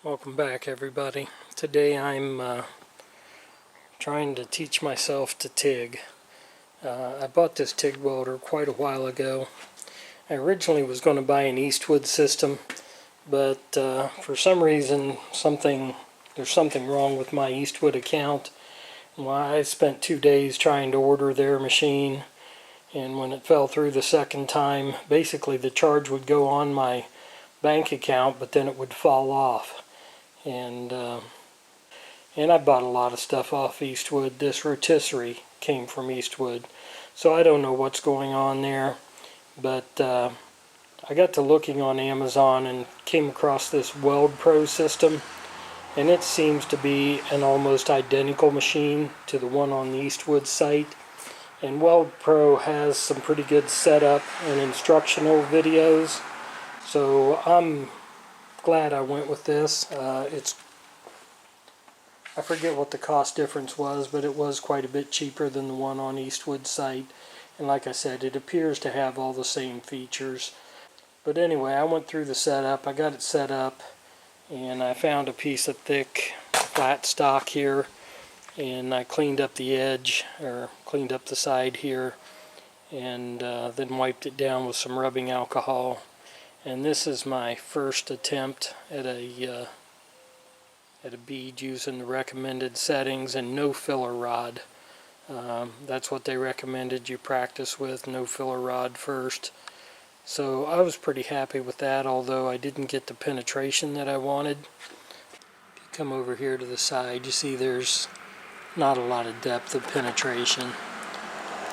Welcome back, everybody. Today I'm trying to teach myself to TIG. I bought this TIG welder quite a while ago. I originally was going to buy an Eastwood system, but for some reason there's something wrong with my Eastwood account. Well, I spent 2 days trying to order their machine, and when it fell through the second time, basically the charge would go on my bank account, but then it would fall off. And I bought a lot of stuff off Eastwood. This rotisserie came from Eastwood, so I don't know what's going on there, but I got to looking on Amazon and came across this Weld Pro system, and it seems to be an almost identical machine to the one on the Eastwood site. And Weld Pro has some pretty good setup and instructional videos, so I'm glad I went with this. I forget what the cost difference was, but it was quite a bit cheaper than the one on Eastwood site, and like I said, it appears to have all the same features. But anyway, I went through the setup. I got it set up, and I found a piece of thick flat stock here, and I cleaned up the edge, or cleaned up the side here, and then wiped it down with some rubbing alcohol. And this is my first attempt at a bead using the recommended settings and no filler rod. That's what they recommended you practice with, no filler rod first. So I was pretty happy with that, although I didn't get the penetration that I wanted. If you come over here to the side, you see there's not a lot of depth of penetration.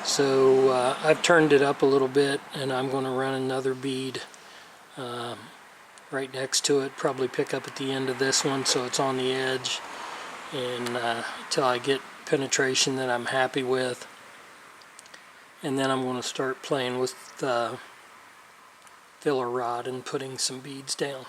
So I've turned it up a little bit, and I'm going to run another bead right next to it, probably pick up at the end of this one so it's on the edge, and until I get penetration that I'm happy with. And then I'm going to start playing with the filler rod and putting some beads down.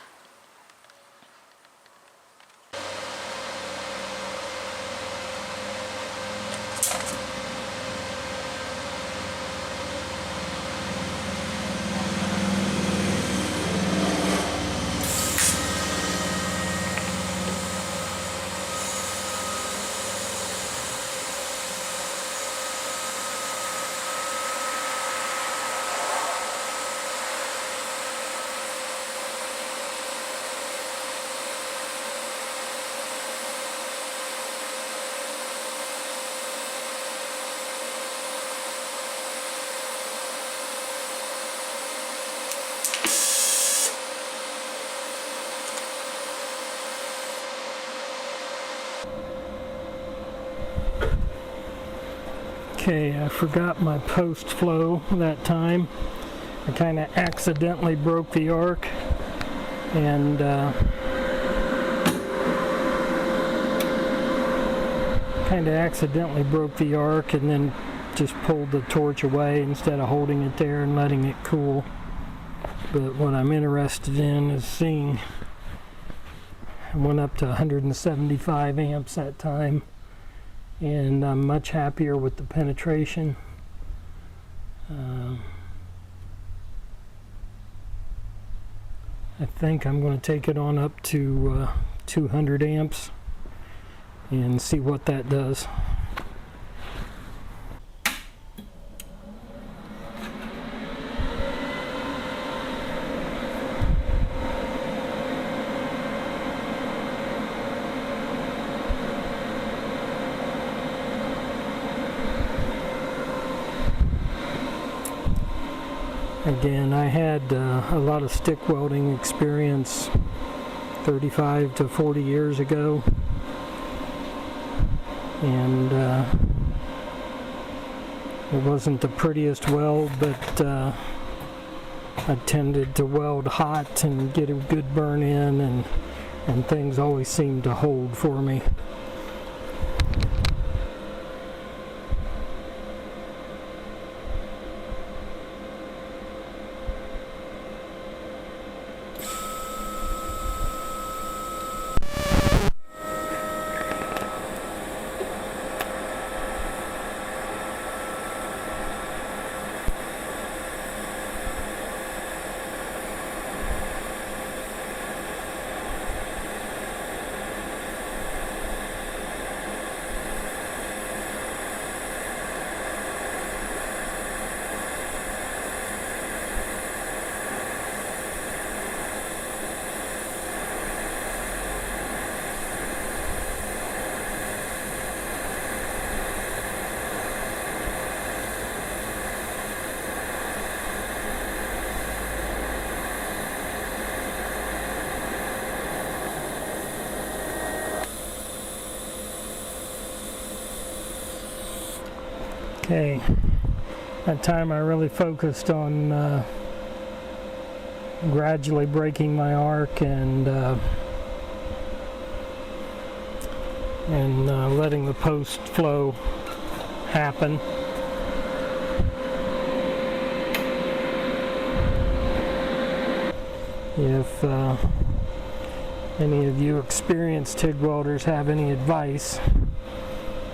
Okay, I forgot my post flow that time. I kind of accidentally broke the arc, and then just pulled the torch away instead of holding it there and letting it cool. But what I'm interested in is seeing, I went up to 175 amps that time, and I'm much happier with the penetration. I think I'm going to take it on up to 200 amps and see what that does. Again, I had a lot of stick welding experience 35 to 40 years ago, and it wasn't the prettiest weld, but I tended to weld hot and get a good burn in, and things always seemed to hold for me. Okay, that time I really focused on gradually breaking my arc and letting the post flow happen. If any of you experienced TIG welders have any advice,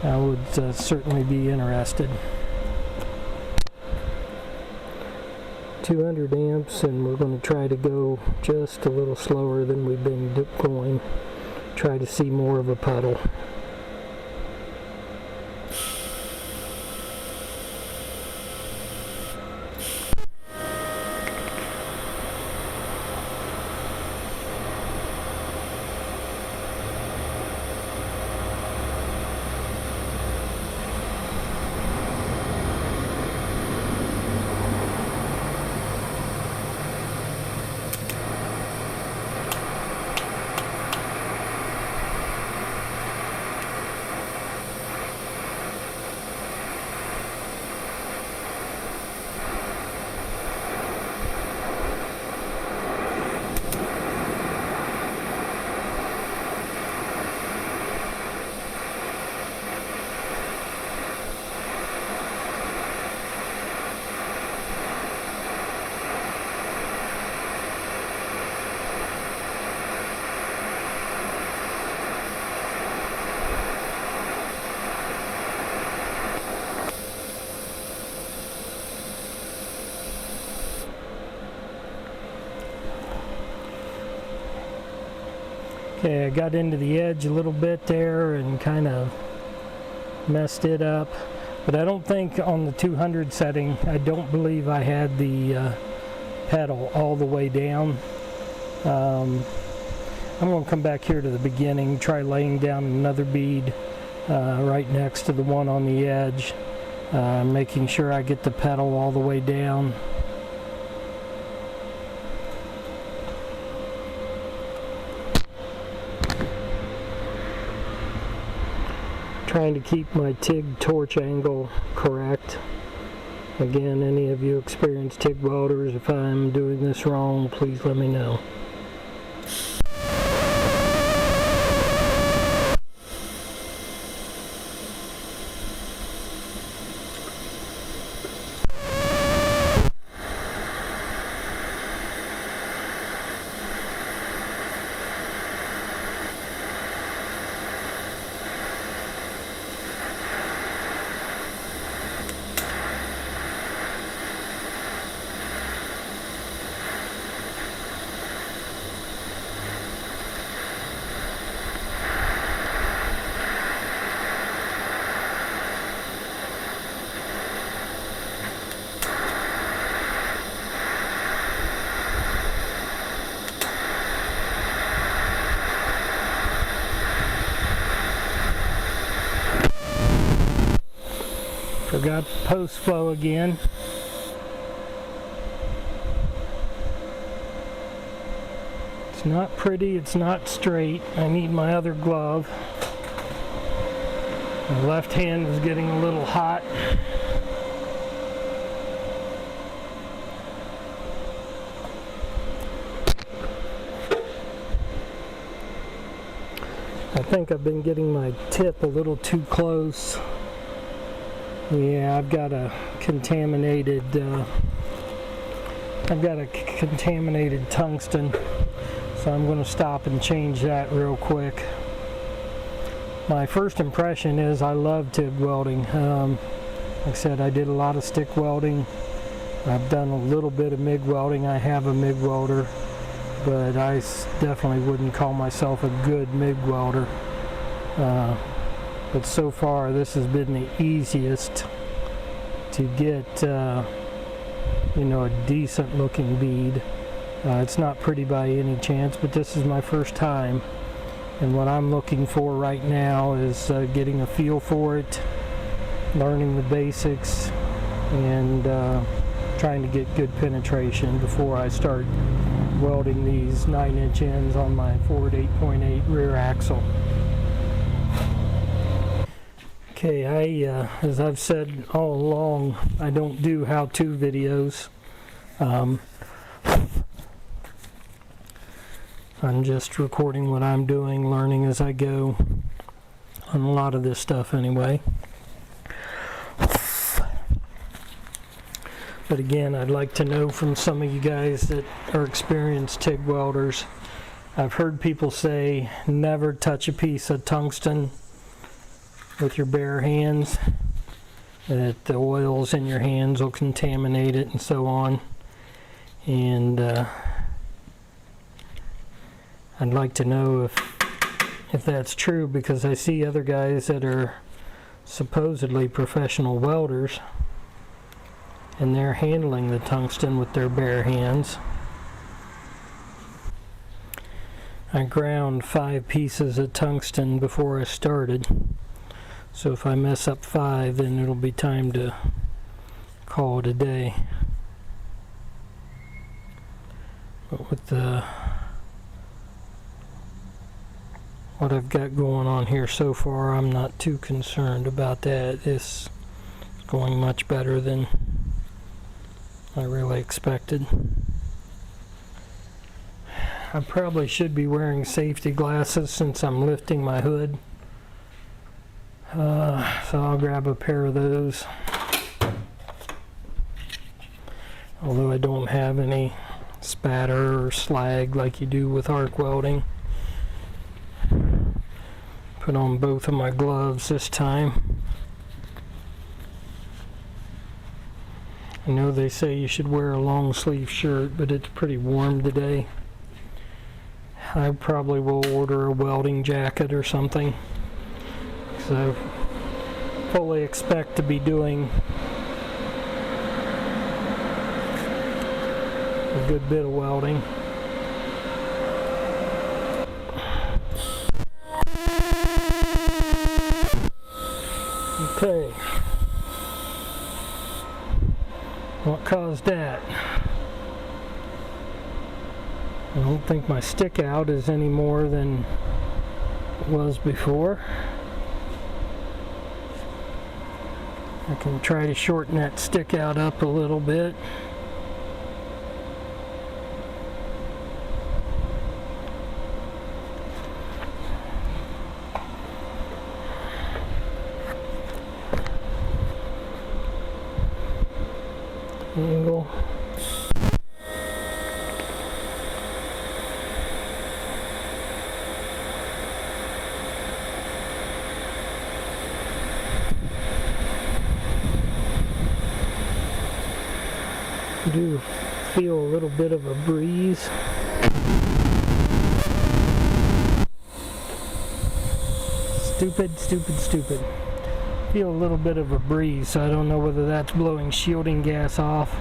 I would certainly be interested. 200 amps, and we're going to try to go just a little slower than we've been going. Try to see more of a puddle. Okay, I got into the edge a little bit there and kind of messed it up, but I don't think on the 200 setting, I don't believe I had the pedal all the way down. I'm going to come back here to the beginning, try laying down another bead right next to the one on the edge, making sure I get the pedal all the way down. Trying to keep my TIG torch angle correct. Again, any of you experienced TIG welders, if I'm doing this wrong, please let me know. Forgot post flow again. It's not pretty, it's not straight. I need my other glove. My left hand is getting a little hot. I think I've been getting my tip a little too close. Yeah, I've got a contaminated tungsten, so I'm going to stop and change that real quick. My first impression is I love TIG welding. Like I said, I did a lot of stick welding. I've done a little bit of MIG welding. I have a MIG welder, but I definitely wouldn't call myself a good MIG welder. But so far this has been the easiest to get you know, a decent looking bead. It's not pretty by any chance, but this is my first time, and what I'm looking for right now is getting a feel for it, learning the basics, and trying to get good penetration before I start welding these 9-inch ends on my Ford 8.8 rear axle. Okay, as I've said all along, I don't do how-to videos. I'm just recording what I'm doing, learning as I go on a lot of this stuff anyway. But again, I'd like to know from some of you guys that are experienced TIG welders. I've heard people say never touch a piece of tungsten with your bare hands, that the oils in your hands will contaminate it and so on. And I'd like to know if that's true, because I see other guys that are supposedly professional welders and they're handling the tungsten with their bare hands. I ground 5 pieces of tungsten before I started. So if I mess up 5, then it'll be time to call it a day. But with what I've got going on here so far, I'm not too concerned about that. This is going much better than I really expected. I probably should be wearing safety glasses since I'm lifting my hood. So I'll grab a pair of those. Although I don't have any spatter or slag like you do with arc welding. Put on both of my gloves this time. I know they say you should wear a long sleeve shirt, but it's pretty warm today. I probably will order a welding jacket or something. So fully expect to be doing a good bit of welding. Okay. What caused that? I don't think my stick out is any more than it was before. I can try to shorten that stick out up a little bit. Angle. I do feel a little bit of a breeze. Stupid. Feel a little bit of a breeze, so I don't know whether that's blowing shielding gas off.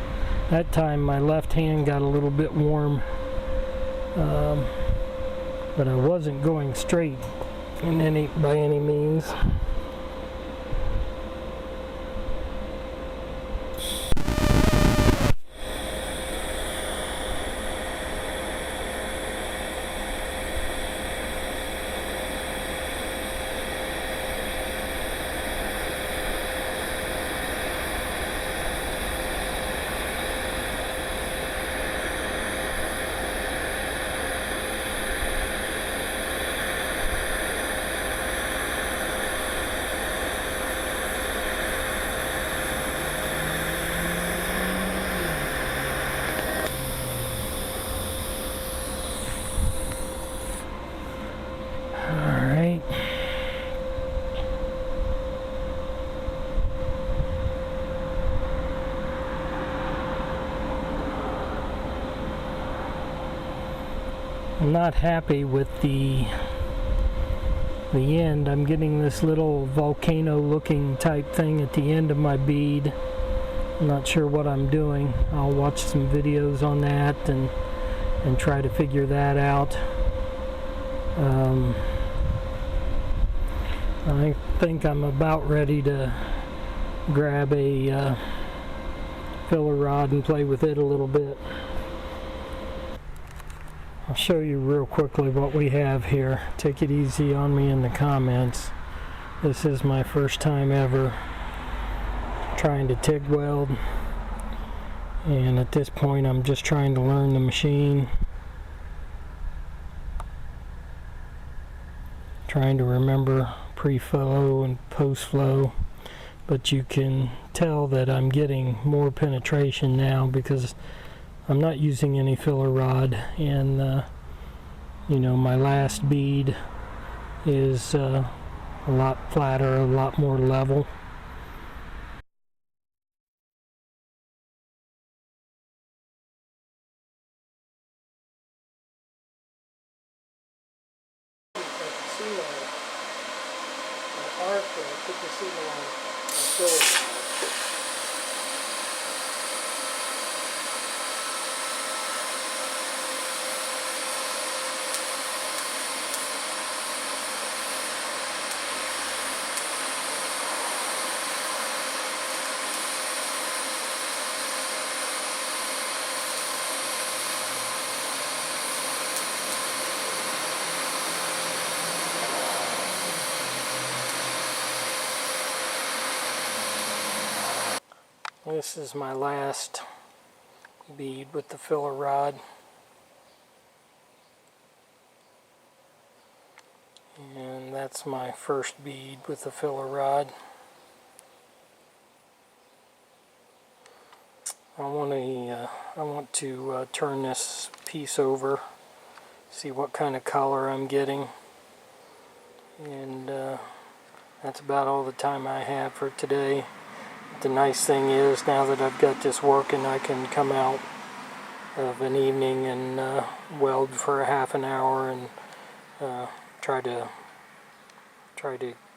That time my left hand got a little bit warm, but I wasn't going straight by any means. I'm not happy with the end. I'm getting this little volcano looking type thing at the end of my bead. I'm not sure what I'm doing. I'll watch some videos on that and try to figure that out. I think I'm about ready to grab a filler rod and play with it a little bit. I'll show you real quickly what we have here. Take it easy on me in the comments. This is my first time ever trying to TIG weld, and at this point I'm just trying to learn the machine, trying to remember pre-flow and post-flow, but you can tell that I'm getting more penetration now because I'm not using any filler rod, and you know, my last bead is a lot flatter, a lot more level. See my arc there, I put the seal on my filler. This is my last bead with the filler rod, and that's my first bead with the filler rod. I want to turn this piece over, see what kind of color I'm getting, and that's about all the time I have for today. The nice thing is, now that I've got this working, I can come out of an evening and weld for a half an hour and try to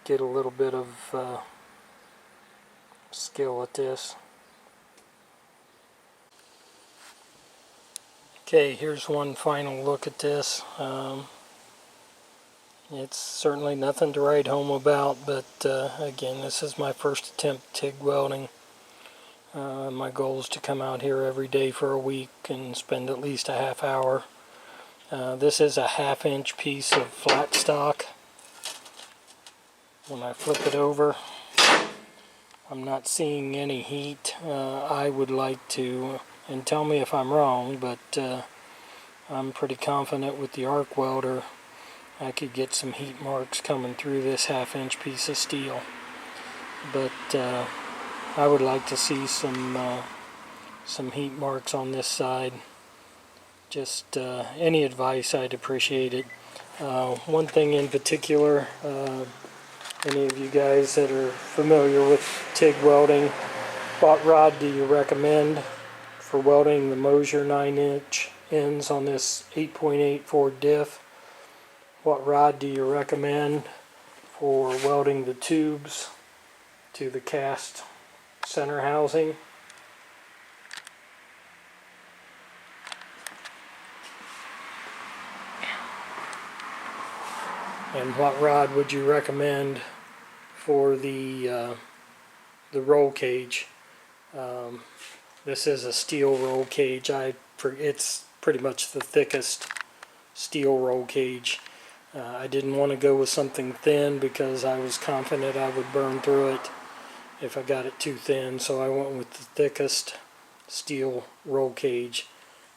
get a little bit of skill at this. Okay, here's one final look at this. It's certainly nothing to write home about, but again, this is my first attempt TIG welding. My goal is to come out here every day for a week and spend at least a half hour. This is a 1/2 inch piece of flat stock. When I flip it over, I'm not seeing any heat. I would like to, and tell me if I'm wrong, but I'm pretty confident with the arc welder I could get some heat marks coming through this 1/2 inch piece of steel. But I would like to see some heat marks on this side. Just any advice, I'd appreciate it. One thing in particular, any of you guys that are familiar with TIG welding, what rod do you recommend for welding the Mosier 9-inch ends on this 8.84 diff? What rod do you recommend for welding the tubes to the cast center housing? And what rod would you recommend for the roll cage? This is a steel roll cage. It's pretty much the thickest steel roll cage. I didn't want to go with something thin because I was confident I would burn through it if I got it too thin, so I went with the thickest steel roll cage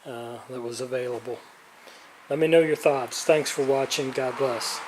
that was available. Let me know your thoughts. Thanks for watching. God bless.